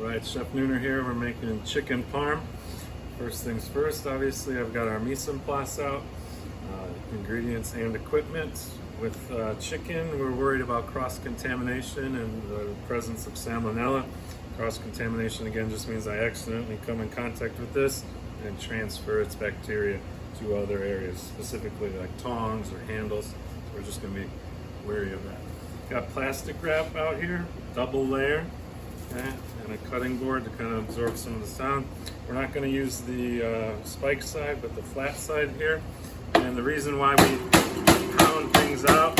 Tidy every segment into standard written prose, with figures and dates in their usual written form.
Alright, Chef Nooner here. We're making chicken parm. First things first, obviously I've got our mise en place out, ingredients and equipment. With chicken, we're worried about cross-contamination and the presence of salmonella. Cross-contamination again just means I accidentally come in contact with this and transfer its bacteria to other areas, specifically like tongs or handles. So we're just going to be wary of that. Got plastic wrap out here, double layer. Okay, and a cutting board to kind of absorb some of the sound. We're not going to use the spike side, but the flat side here. And the reason why we pound things out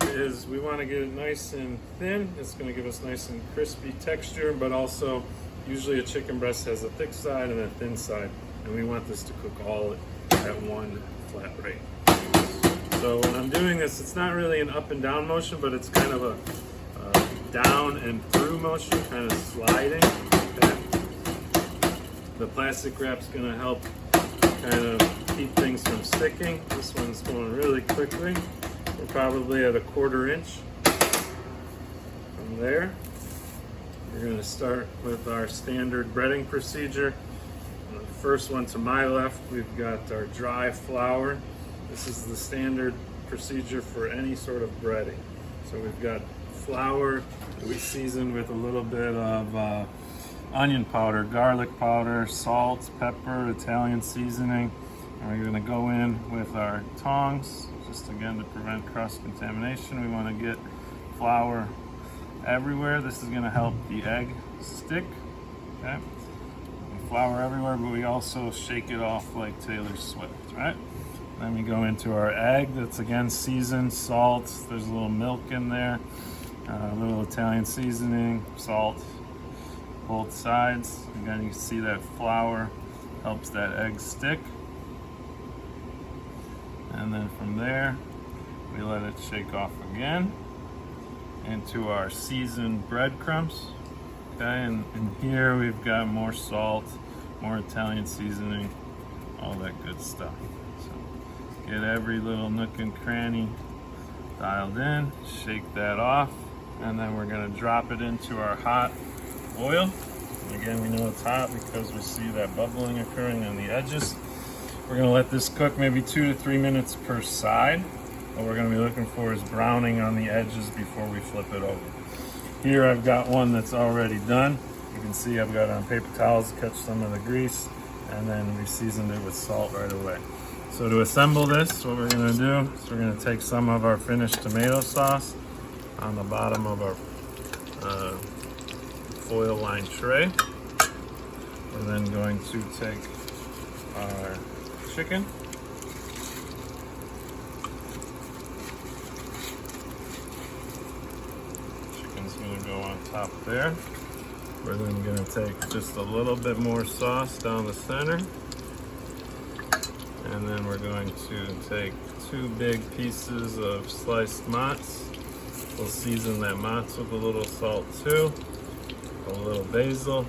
is we want to get it nice and thin. It's going to give us nice and crispy texture, but also usually a chicken breast has a thick side and a thin side. And we want this to cook all at one flat rate. So when I'm doing this, it's not really an up and down motion, but it's kind of a down and through motion, kind of sliding. Okay. The plastic wrap's going to help kind of keep things from sticking. This one's going really quickly. We're probably at a 1/4 inch. From there, we're going to start with our standard breading procedure. The first one to my left, we've got our dry flour. This is the standard procedure for any sort of breading. So we've got flour we season with a little bit of onion powder, garlic powder, salt, pepper, Italian seasoning. And we're going to go in with our tongs, just again to prevent cross-contamination. We want to get flour everywhere. This is going to help the egg stick. Okay? Flour everywhere, but we also shake it off like Taylor Swift, right? Then we go into our egg that's again seasoned, salt, there's a little milk in there, a little Italian seasoning, salt, both sides. Again, you can see that flour helps that egg stick. And then from there, we let it shake off again into our seasoned breadcrumbs. Okay, and in here we've got more salt, more Italian seasoning, all that good stuff. So get every little nook and cranny dialed in, shake that off, and then we're going to drop it into our hot oil. And again, we know it's hot because we see that bubbling occurring on the edges. We're going to let this cook maybe 2 to 3 minutes per side. What we're going to be looking for is browning on the edges before we flip it over. Here I've got one that's already done. You can see I've got it on paper towels to catch some of the grease, and then we seasoned it with salt right away. So to assemble this, what we're going to do is we're going to take some of our finished tomato sauce on the bottom of our foil lined tray. We're then going to take our chicken. Chicken's going to go on top there. We're then going to take just a little bit more sauce down the center. And then we're going to take 2 big pieces of sliced mozz. We'll season that mozz with a little salt too, a little basil,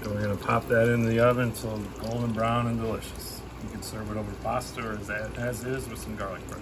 and we're going to pop that into the oven until golden brown and delicious. You can serve it over pasta or as is with some garlic bread.